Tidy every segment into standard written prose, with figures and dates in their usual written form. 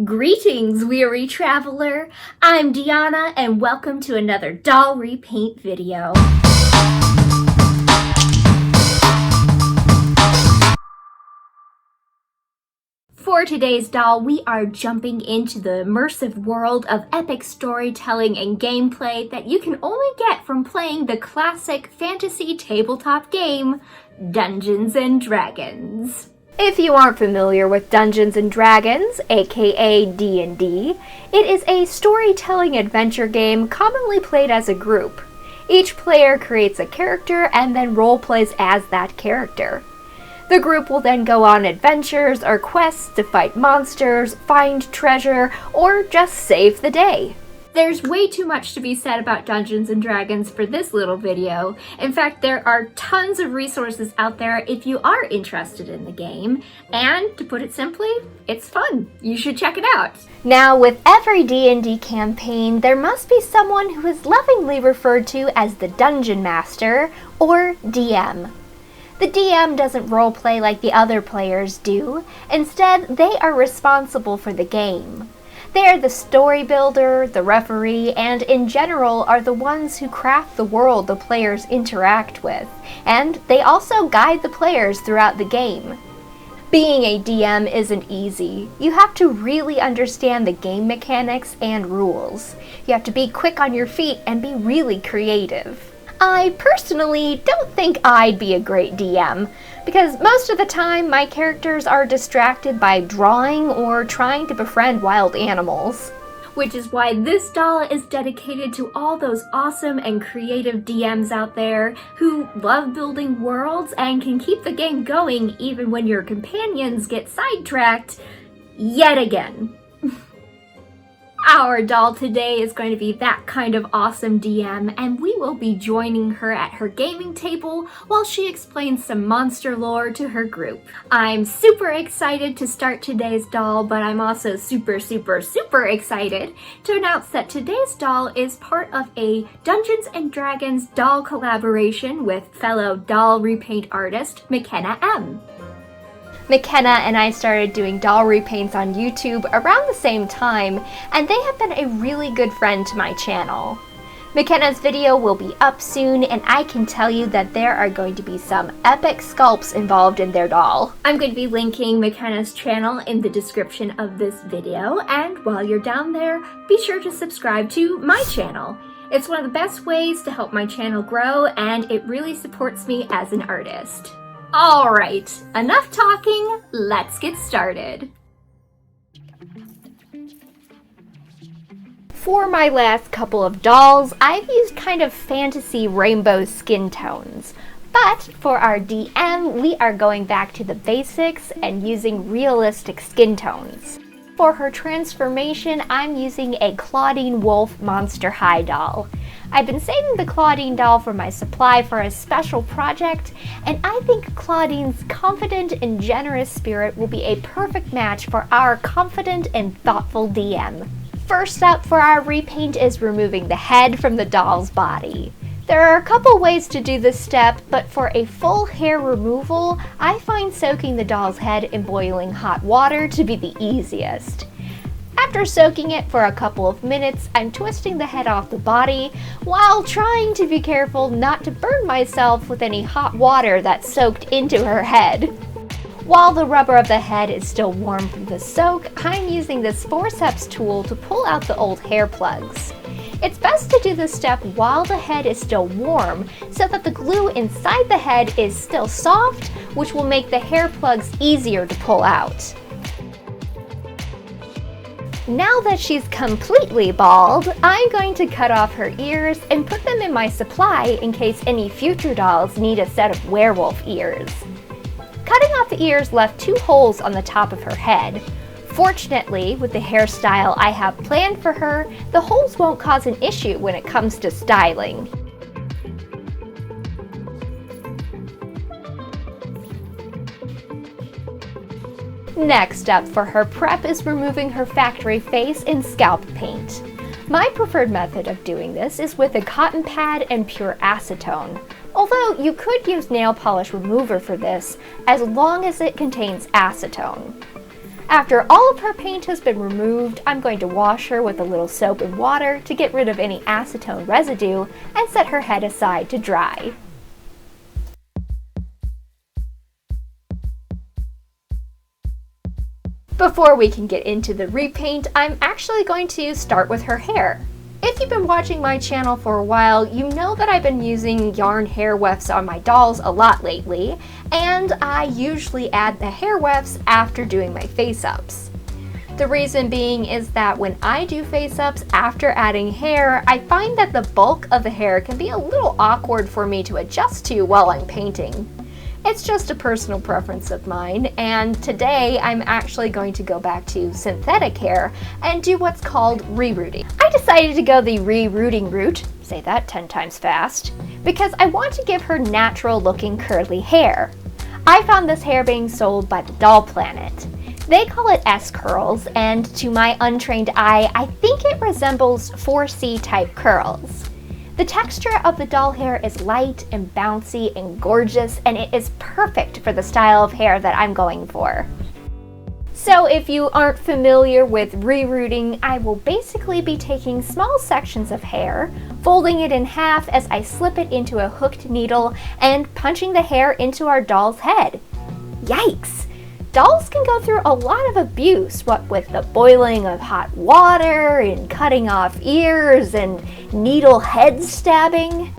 Greetings, weary traveler! I'm Deanna, and welcome to another doll repaint video. For today's doll, we are jumping into the immersive world of epic storytelling and gameplay that you can only get from playing the classic fantasy tabletop game, Dungeons and Dragons. If you aren't familiar with Dungeons & Dragons, aka D&D, it is a storytelling adventure game commonly played as a group. Each player creates a character and then roleplays as that character. The group will then go on adventures or quests to fight monsters, find treasure, or just save the day. There's way too much to be said about Dungeons & Dragons for this little video. In fact, there are tons of resources out there if you are interested in the game. And to put it simply, it's fun. You should check it out. Now, with every D&D campaign, there must be someone who is lovingly referred to as the Dungeon Master, or DM. The DM doesn't roleplay like the other players do. Instead, they are responsible for the game. They are the story builder, the referee, and in general are the ones who craft the world the players interact with, and they also guide the players throughout the game. Being a DM isn't easy. You have to really understand the game mechanics and rules. You have to be quick on your feet and be really creative. I personally don't think I'd be a great DM, because most of the time my characters are distracted by drawing or trying to befriend wild animals. Which is why this doll is dedicated to all those awesome and creative DMs out there who love building worlds and can keep the game going even when your companions get sidetracked yet again. Our doll today is going to be that kind of awesome DM, and we will be joining her at her gaming table while she explains some monster lore to her group. I'm super excited to start today's doll, but I'm also super excited to announce that today's doll is part of a Dungeons & Dragons doll collaboration with fellow doll repaint artist McKenna M. McKenna and I started doing doll repaints on YouTube around the same time, and they have been a really good friend to my channel. McKenna's video will be up soon, and I can tell you that there are going to be some epic sculpts involved in their doll. I'm going to be linking McKenna's channel in the description of this video, and while you're down there, be sure to subscribe to my channel. It's one of the best ways to help my channel grow, and it really supports me as an artist. Alright, enough talking, let's get started. For my last couple of dolls, I've used kind of fantasy rainbow skin tones. But for our DM, we are going back to the basics and using realistic skin tones. For her transformation, I'm using a Clawdeen Wolf Monster High doll. I've been saving the Clawdeen doll for my supply for a special project, and I think Clawdeen's confident and generous spirit will be a perfect match for our confident and thoughtful DM. First up for our repaint is removing the head from the doll's body. There are a couple ways to do this step, but for a full hair removal, I find soaking the doll's head in boiling hot water to be the easiest. After soaking it for a couple of minutes, I'm twisting the head off the body while trying to be careful not to burn myself with any hot water that soaked into her head. While the rubber of the head is still warm from the soak, I'm using this forceps tool to pull out the old hair plugs. It's best to do this step while the head is still warm so that the glue inside the head is still soft, which will make the hair plugs easier to pull out. Now that she's completely bald, I'm going to cut off her ears and put them in my supply in case any future dolls need a set of werewolf ears. Cutting off the ears left 2 holes on the top of her head. Fortunately, with the hairstyle I have planned for her, the holes won't cause an issue when it comes to styling. Next up for her prep is removing her factory face in scalp paint. My preferred method of doing this is with a cotton pad and pure acetone, although you could use nail polish remover for this as long as it contains acetone. After all of her paint has been removed, I'm going to wash her with a little soap and water to get rid of any acetone residue and set her head aside to dry. Before we can get into the repaint, I'm actually going to start with her hair. If you've been watching my channel for a while, you know that I've been using yarn hair wefts on my dolls a lot lately, and I usually add the hair wefts after doing my face-ups. The reason being is that when I do face-ups after adding hair, I find that the bulk of the hair can be a little awkward for me to adjust to while I'm painting. It's just a personal preference of mine, and today I'm actually going to go back to synthetic hair and do what's called re-rooting. I decided to go the re-rooting route, say that 10 times fast, because I want to give her natural looking curly hair. I found this hair being sold by the Doll Planet. They call it S-curls, and to my untrained eye, I think it resembles 4C type curls. The texture of the doll hair is light and bouncy and gorgeous, and it is perfect for the style of hair that I'm going for. So if you aren't familiar with re-rooting, I will basically be taking small sections of hair, folding it in half as I slip it into a hooked needle, and punching the hair into our doll's head. Yikes! Dolls can go through a lot of abuse, what with the boiling of hot water and cutting off ears and needle head stabbing.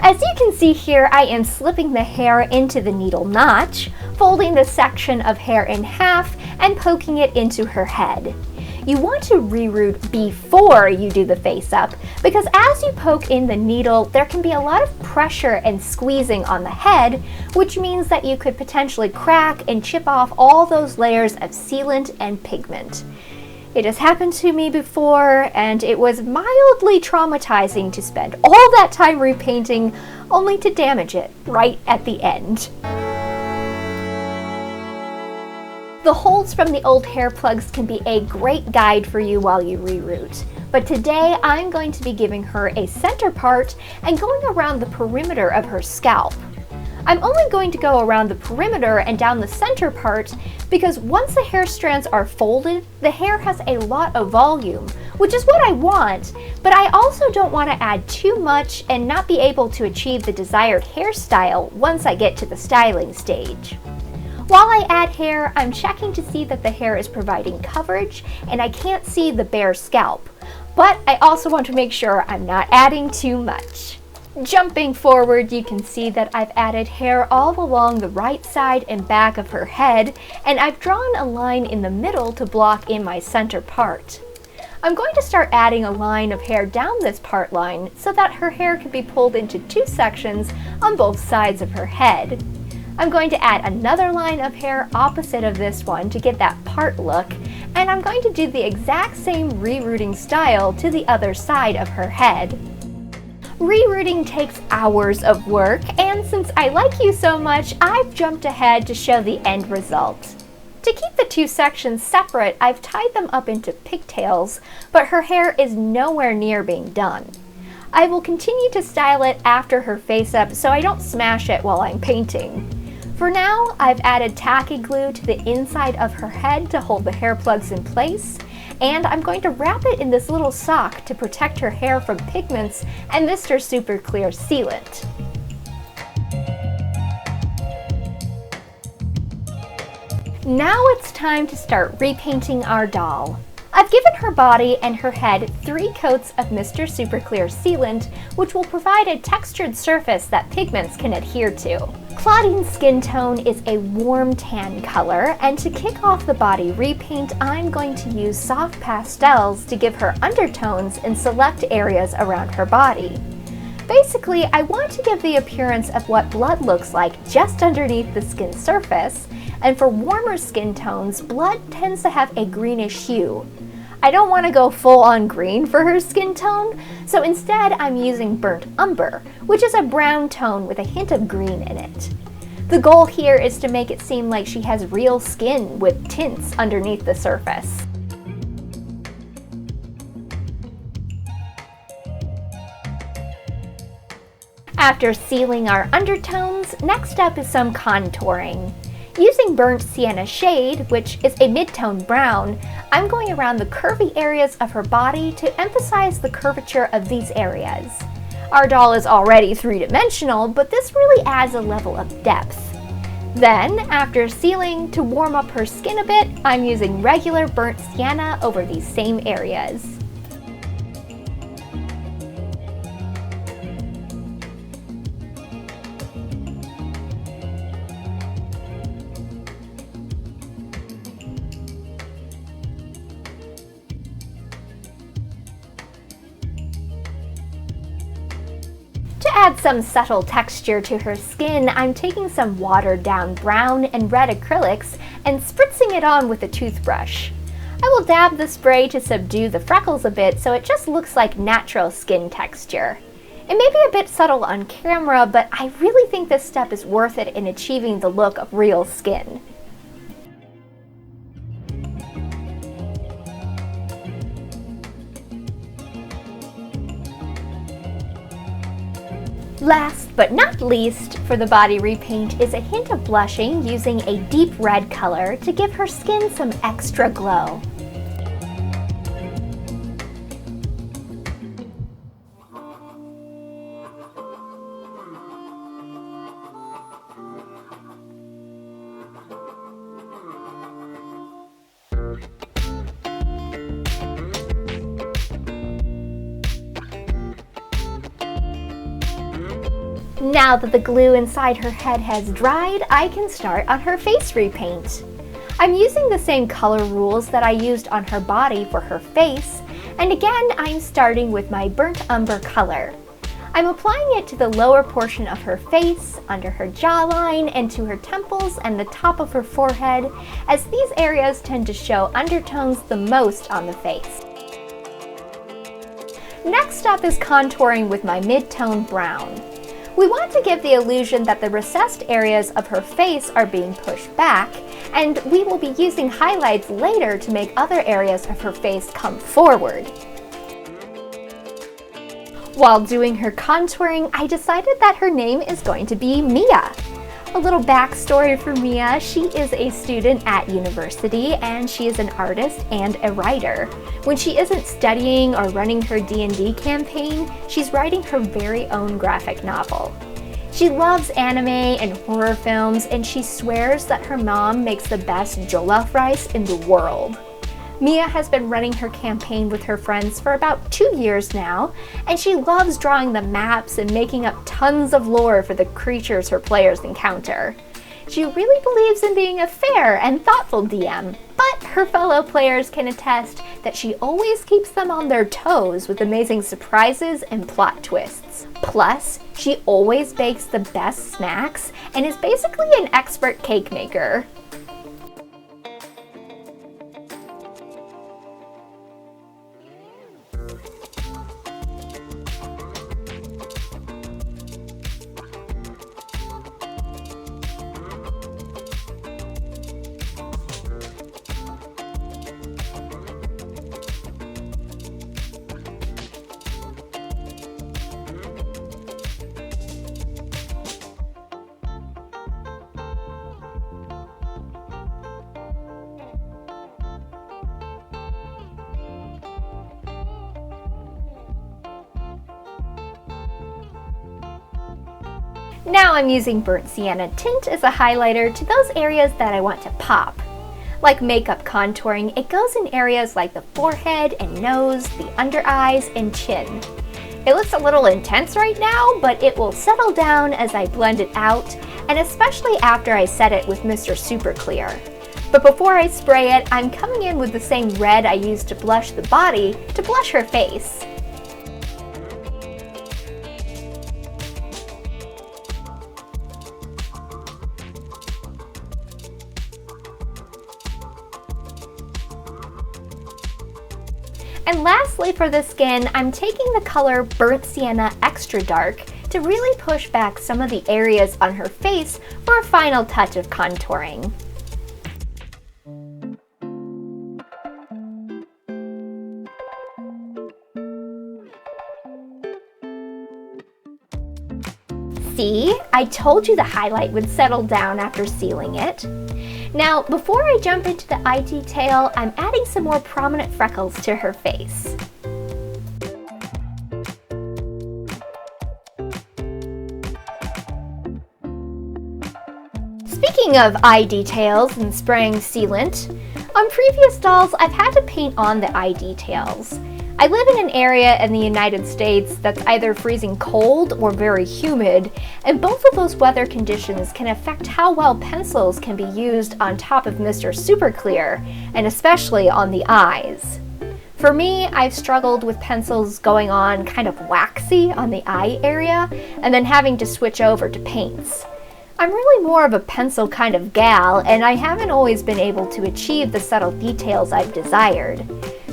As you can see here, I am slipping the hair into the needle notch, folding the section of hair in half and poking it into her head. You want to re-root before you do the face-up, because as you poke in the needle, there can be a lot of pressure and squeezing on the head, which means that you could potentially crack and chip off all those layers of sealant and pigment. It has happened to me before, and it was mildly traumatizing to spend all that time repainting only to damage it right at the end. The holes from the old hair plugs can be a great guide for you while you re-root, but today I'm going to be giving her a center part and going around the perimeter of her scalp. I'm only going to go around the perimeter and down the center part because once the hair strands are folded, the hair has a lot of volume, which is what I want, but I also don't want to add too much and not be able to achieve the desired hairstyle once I get to the styling stage. While I add hair, I'm checking to see that the hair is providing coverage and I can't see the bare scalp, but I also want to make sure I'm not adding too much. Jumping forward, you can see that I've added hair all along the right side and back of her head, and I've drawn a line in the middle to block in my center part. I'm going to start adding a line of hair down this part line so that her hair can be pulled into two sections on both sides of her head. I'm going to add another line of hair opposite of this one to get that part look, and I'm going to do the exact same re-rooting style to the other side of her head. Re-rooting takes hours of work, and since I like you so much, I've jumped ahead to show the end result. To keep the two sections separate, I've tied them up into pigtails, but her hair is nowhere near being done. I will continue to style it after her face-up so I don't smash it while I'm painting. For now, I've added tacky glue to the inside of her head to hold the hair plugs in place, and I'm going to wrap it in this little sock to protect her hair from pigments and Mr. Super Clear sealant. Now it's time to start repainting our doll. I've given her body and her head 3 coats of Mr. Super Clear sealant, which will provide a textured surface that pigments can adhere to. Clawdeen's skin tone is a warm tan color, and to kick off the body repaint, I'm going to use soft pastels to give her undertones in select areas around her body. Basically, I want to give the appearance of what blood looks like just underneath the skin surface, and for warmer skin tones, blood tends to have a greenish hue. I don't want to go full on green for her skin tone, so instead I'm using burnt umber, which is a brown tone with a hint of green in it. The goal here is to make it seem like she has real skin with tints underneath the surface. After sealing our undertones, next up is some contouring. Using burnt sienna shade, which is a mid-tone brown, I'm going around the curvy areas of her body to emphasize the curvature of these areas. Our doll is already three-dimensional, but this really adds a level of depth. Then, after sealing, to warm up her skin a bit, I'm using regular burnt sienna over these same areas. To add some subtle texture to her skin, I'm taking some watered down brown and red acrylics and spritzing it on with a toothbrush. I will dab the spray to subdue the freckles a bit so it just looks like natural skin texture. It may be a bit subtle on camera, but I really think this step is worth it in achieving the look of real skin. Last but not least for the body repaint is a hint of blushing using a deep red color to give her skin some extra glow. Now that the glue inside her head has dried, I can start on her face repaint. I'm using the same color rules that I used on her body for her face, and again I'm starting with my burnt umber color. I'm applying it to the lower portion of her face, under her jawline, and to her temples and the top of her forehead, as these areas tend to show undertones the most on the face. Next up is contouring with my mid-tone brown. We want to give the illusion that the recessed areas of her face are being pushed back, and we will be using highlights later to make other areas of her face come forward. While doing her contouring, I decided that her name is going to be Mia. A little backstory for Mia: she is a student at university and she is an artist and a writer. When she isn't studying or running her D&D campaign, she's writing her very own graphic novel. She loves anime and horror films, and she swears that her mom makes the best jollof rice in the world. Mia has been running her campaign with her friends for about 2 years now, and she loves drawing the maps and making up tons of lore for the creatures her players encounter. She really believes in being a fair and thoughtful DM, but her fellow players can attest that she always keeps them on their toes with amazing surprises and plot twists. Plus, she always bakes the best snacks and is basically an expert cake maker. Now I'm using burnt sienna tint as a highlighter to those areas that I want to pop. Like makeup contouring, it goes in areas like the forehead and nose, the under eyes, and chin. It looks a little intense right now, but it will settle down as I blend it out, and especially after I set it with Mr. Super Clear. But before I spray it, I'm coming in with the same red I used to blush the body to blush her face. And lastly for the skin, I'm taking the color Burnt Sienna Extra Dark to really push back some of the areas on her face for a final touch of contouring. See, I told you the highlight would settle down after sealing it. Now, before I jump into the eye detail, I'm adding some more prominent freckles to her face. Speaking of eye details and spraying sealant, on previous dolls I've had to paint on the eye details. I live in an area in the United States that's either freezing cold or very humid, and both of those weather conditions can affect how well pencils can be used on top of Mr. Super Clear, and especially on the eyes. For me, I've struggled with pencils going on kind of waxy on the eye area, and then having to switch over to paints. I'm really more of a pencil kind of gal, and I haven't always been able to achieve the subtle details I've desired.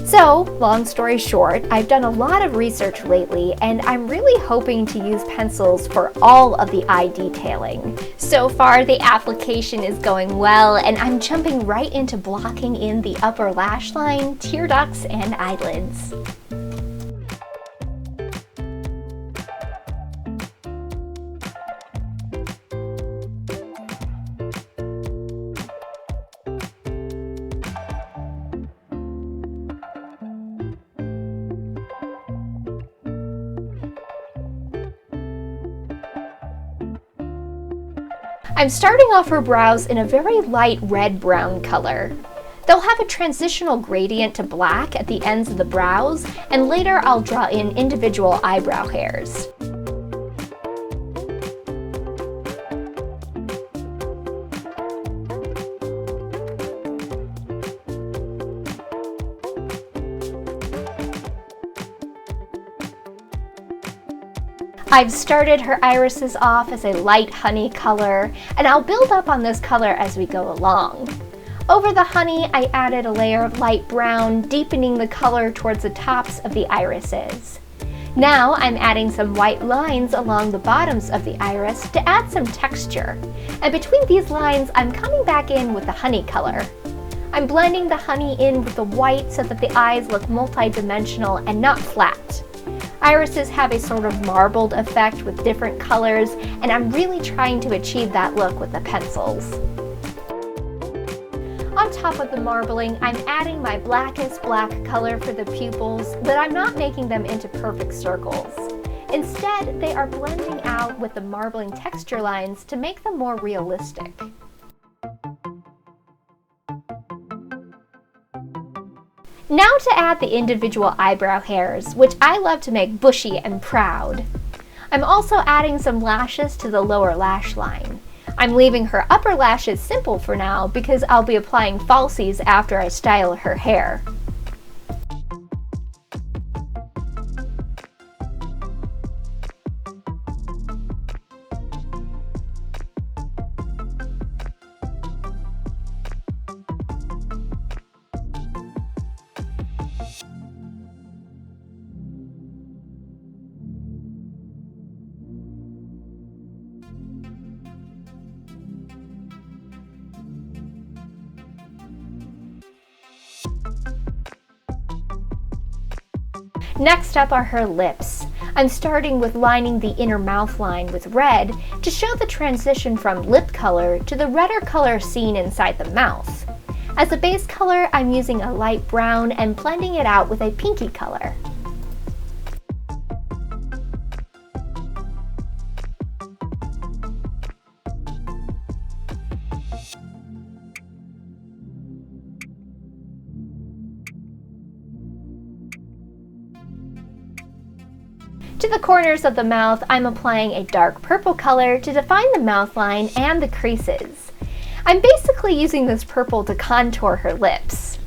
So, long story short, I've done a lot of research lately, and I'm really hoping to use pencils for all of the eye detailing. So far, the application is going well, and I'm jumping right into blocking in the upper lash line, tear ducts, and eyelids. I'm starting off her brows in a very light red-brown color. They'll have a transitional gradient to black at the ends of the brows, and later I'll draw in individual eyebrow hairs. I've started her irises off as a light honey color, and I'll build up on this color as we go along. Over the honey, I added a layer of light brown, deepening the color towards the tops of the irises. Now I'm adding some white lines along the bottoms of the iris to add some texture, and between these lines I'm coming back in with the honey color. I'm blending the honey in with the white so that the eyes look multi-dimensional and not flat. Irises have a sort of marbled effect with different colors, and I'm really trying to achieve that look with the pencils. On top of the marbling, I'm adding my blackest black color for the pupils, but I'm not making them into perfect circles. Instead, they are blending out with the marbling texture lines to make them more realistic. Now to add the individual eyebrow hairs, which I love to make bushy and proud. I'm also adding some lashes to the lower lash line. I'm leaving her upper lashes simple for now because I'll be applying falsies after I style her hair. Next up are her lips. I'm starting with lining the inner mouth line with red to show the transition from lip color to the redder color seen inside the mouth. As a base color, I'm using a light brown and blending it out with a pinky color. To the corners of the mouth, I'm applying a dark purple color to define the mouth line and the creases. I'm basically using this purple to contour her lips.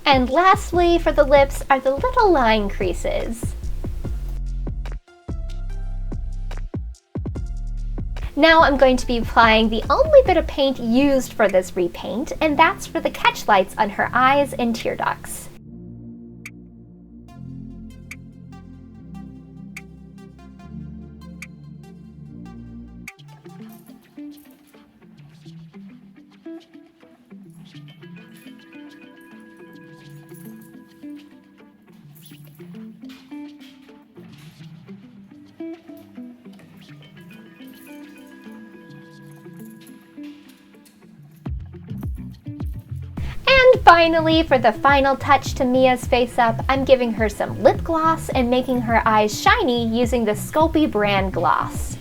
And lastly, for the lips are the little line creases. Now I'm going to be applying the only bit of paint used for this repaint, and that's for the catch lights on her eyes and tear ducts. Finally, for the final touch to Mia's face up, I'm giving her some lip gloss and making her eyes shiny using the Sculpey brand gloss.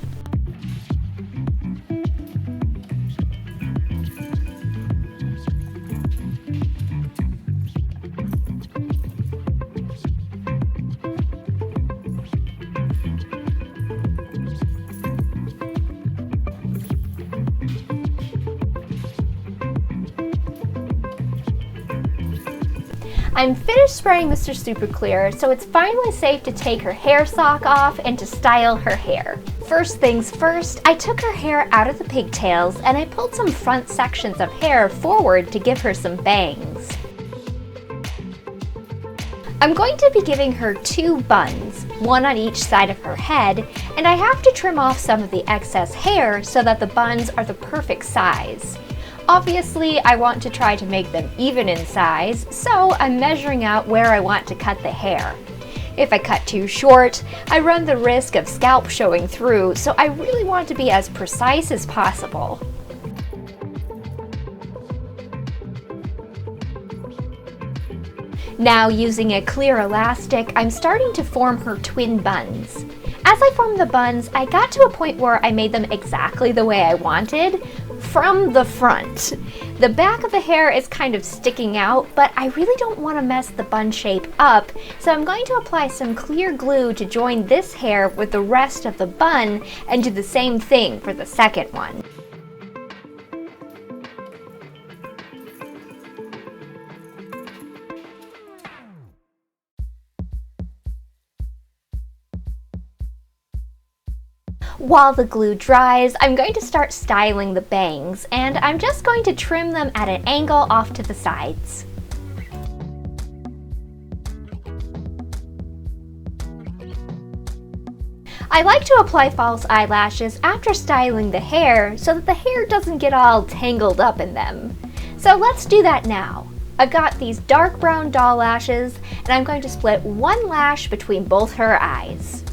I'm finished spraying Mr. Super Clear, so it's finally safe to take her hair sock off and to style her hair. First things first, I took her hair out of the pigtails and I pulled some front sections of hair forward to give her some bangs. I'm going to be giving her 2 buns, one on each side of her head, and I have to trim off some of the excess hair so that the buns are the perfect size. Obviously, I want to try to make them even in size, so I'm measuring out where I want to cut the hair. If I cut too short, I run the risk of scalp showing through, so I really want to be as precise as possible. Now, using a clear elastic, I'm starting to form her twin buns. As I formed the buns, I got to a point where I made them exactly the way I wanted, from the front. The back of the hair is kind of sticking out, but I really don't want to mess the bun shape up, so I'm going to apply some clear glue to join this hair with the rest of the bun and do the same thing for the second one. While the glue dries, I'm going to start styling the bangs, and I'm just going to trim them at an angle off to the sides. I like to apply false eyelashes after styling the hair so that the hair doesn't get all tangled up in them. So let's do that now. I've got these dark brown doll lashes, and I'm going to split one lash between both her eyes.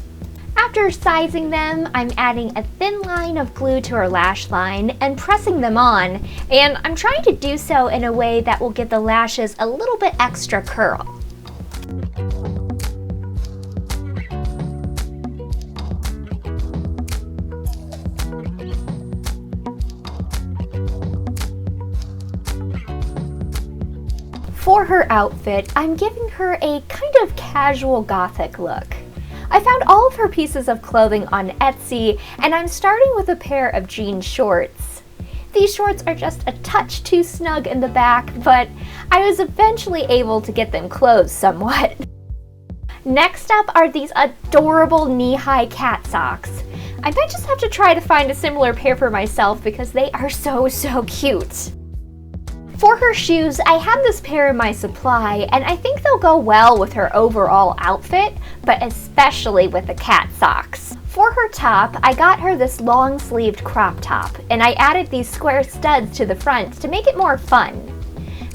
After sizing them, I'm adding a thin line of glue to her lash line and pressing them on, and I'm trying to do so in a way that will give the lashes a little bit extra curl. For her outfit, I'm giving her a kind of casual gothic look. I found all of her pieces of clothing on Etsy, and I'm starting with a pair of jean shorts. These shorts are just a touch too snug in the back, but I was eventually able to get them closed somewhat. Next up are these adorable knee-high cat socks. I might just have to try to find a similar pair for myself because they are so cute. For her shoes, I have this pair in my supply, and I think they'll go well with her overall outfit, but especially with the cat socks. For her top, I got her this long-sleeved crop top, and I added these square studs to the front to make it more fun.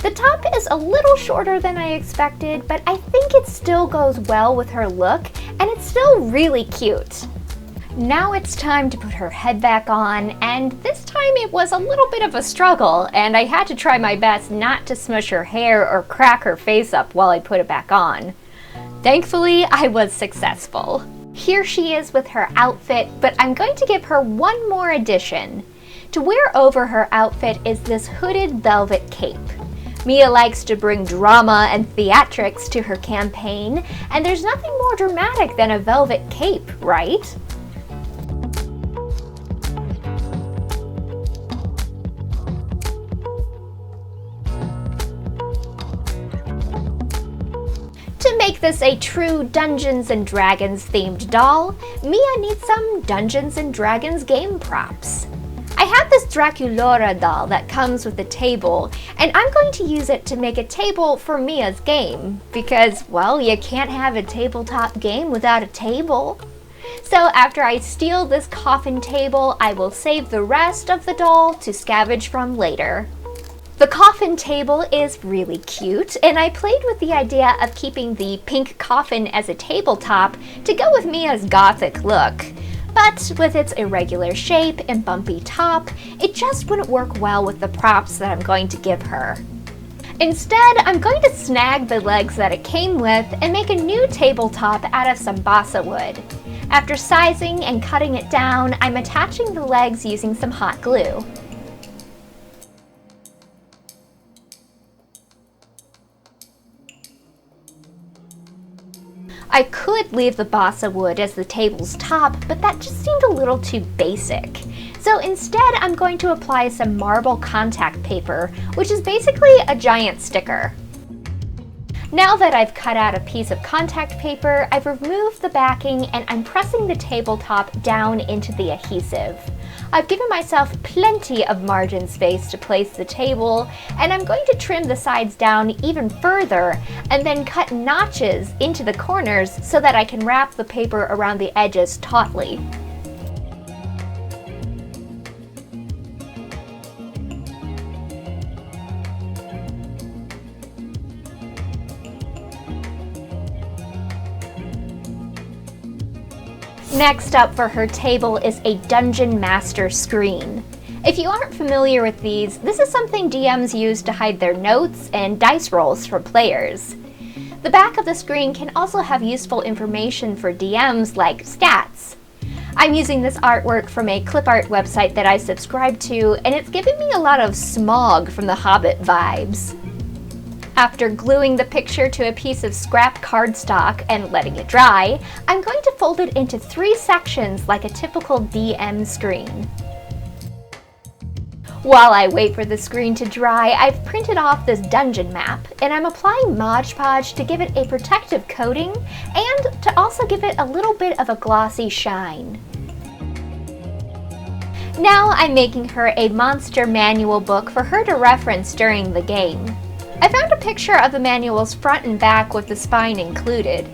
The top is a little shorter than I expected, but I think it still goes well with her look, and it's still really cute. Now it's time to put her head back on, and this time it was a little bit of a struggle, and I had to try my best not to smush her hair or crack her face up while I put it back on. Thankfully, I was successful. Here she is with her outfit, but I'm going to give her one more addition. To wear over her outfit is this hooded velvet cape. Mia likes to bring drama and theatrics to her campaign, and there's nothing more dramatic than a velvet cape, right? To make this a true Dungeons & Dragons themed doll, Mia needs some Dungeons & Dragons game props. I have this Draculora doll that comes with a table, and I'm going to use it to make a table for Mia's game, because, well, you can't have a tabletop game without a table. So after I steal this coffin table, I will save the rest of the doll to scavenge from later. The coffin table is really cute, and I played with the idea of keeping the pink coffin as a tabletop to go with Mia's gothic look. But with its irregular shape and bumpy top, it just wouldn't work well with the props that I'm going to give her. Instead, I'm going to snag the legs that it came with and make a new tabletop out of some balsa wood. After sizing and cutting it down, I'm attaching the legs using some hot glue. I could leave the balsa wood as the table's top, but that just seemed a little too basic. So instead, I'm going to apply some marble contact paper, which is basically a giant sticker. Now that I've cut out a piece of contact paper, I've removed the backing and I'm pressing the tabletop down into the adhesive. I've given myself plenty of margin space to place the table, and I'm going to trim the sides down even further and then cut notches into the corners so that I can wrap the paper around the edges tautly. Next up for her table is a Dungeon Master screen. If you aren't familiar with these, this is something DMs use to hide their notes and dice rolls for players. The back of the screen can also have useful information for DMs like stats. I'm using this artwork from a clip art website that I subscribe to, and it's giving me a lot of Smog from The Hobbit vibes. After gluing the picture to a piece of scrap cardstock and letting it dry, I'm going to fold it into 3 sections like a typical DM screen. While I wait for the screen to dry, I've printed off this dungeon map, and I'm applying Mod Podge to give it a protective coating and to also give it a little bit of a glossy shine. Now I'm making her a monster manual book for her to reference during the game. I found a picture of the manual's front and back with the spine included.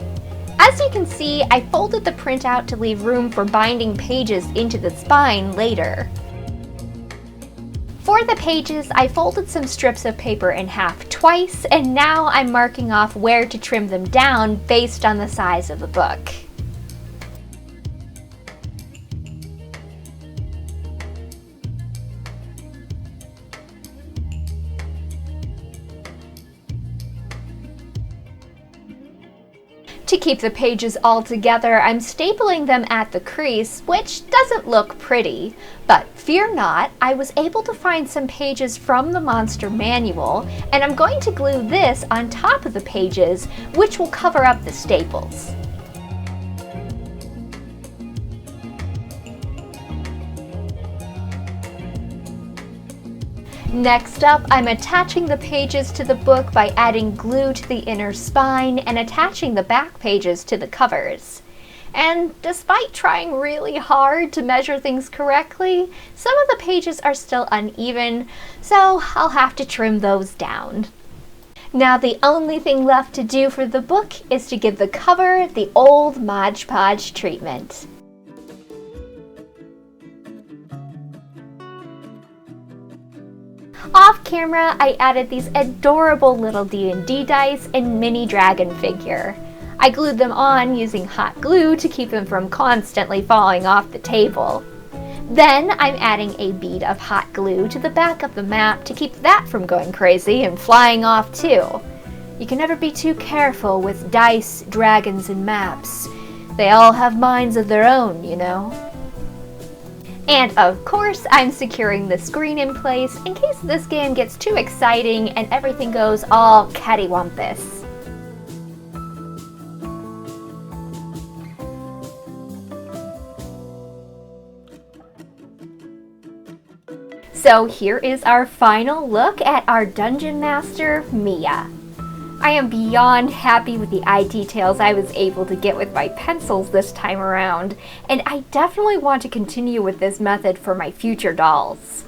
As you can see, I folded the printout to leave room for binding pages into the spine later. For the pages, I folded some strips of paper in half twice, and now I'm marking off where to trim them down based on the size of the book. To keep the pages all together, I'm stapling them at the crease, which doesn't look pretty. But fear not, I was able to find some pages from the Monster Manual, and I'm going to glue this on top of the pages, which will cover up the staples. Next up, I'm attaching the pages to the book by adding glue to the inner spine and attaching the back pages to the covers. And despite trying really hard to measure things correctly, some of the pages are still uneven, so I'll have to trim those down. Now the only thing left to do for the book is to give the cover the old Mod Podge treatment. Off camera, I added these adorable little D&D dice and mini dragon figure. I glued them on using hot glue to keep them from constantly falling off the table. Then I'm adding a bead of hot glue to the back of the map to keep that from going crazy and flying off too. You can never be too careful with dice, dragons, and maps. They all have minds of their own, you know. And of course, I'm securing the screen in place in case this game gets too exciting and everything goes all cattywampus. So here is our final look at our Dungeon Master, Mia. I am beyond happy with the eye details I was able to get with my pencils this time around, and I definitely want to continue with this method for my future dolls.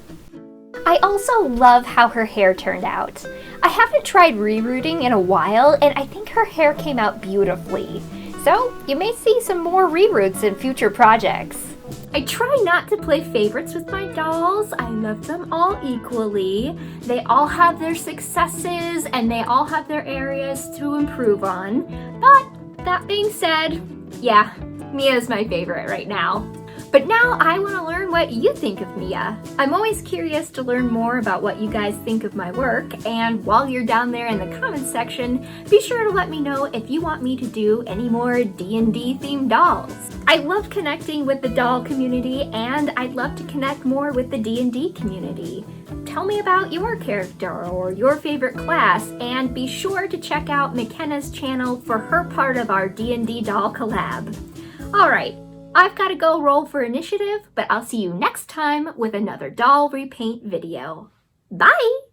I also love how her hair turned out. I haven't tried rerooting in a while, and I think her hair came out beautifully. So you may see some more reroots in future projects. I try not to play favorites with my dolls. I love them all equally. They all have their successes and they all have their areas to improve on. But that being said, yeah, Mia's my favorite right now. But now I want to learn what you think of Mia. I'm always curious to learn more about what you guys think of my work, and while you're down there in the comments section, be sure to let me know if you want me to do any more D&D themed dolls. I love connecting with the doll community, and I'd love to connect more with the D&D community. Tell me about your character or your favorite class, and be sure to check out McKenna's channel for her part of our D&D doll collab. Alright, I've got to go roll for initiative, but I'll see you next time with another doll repaint video. Bye!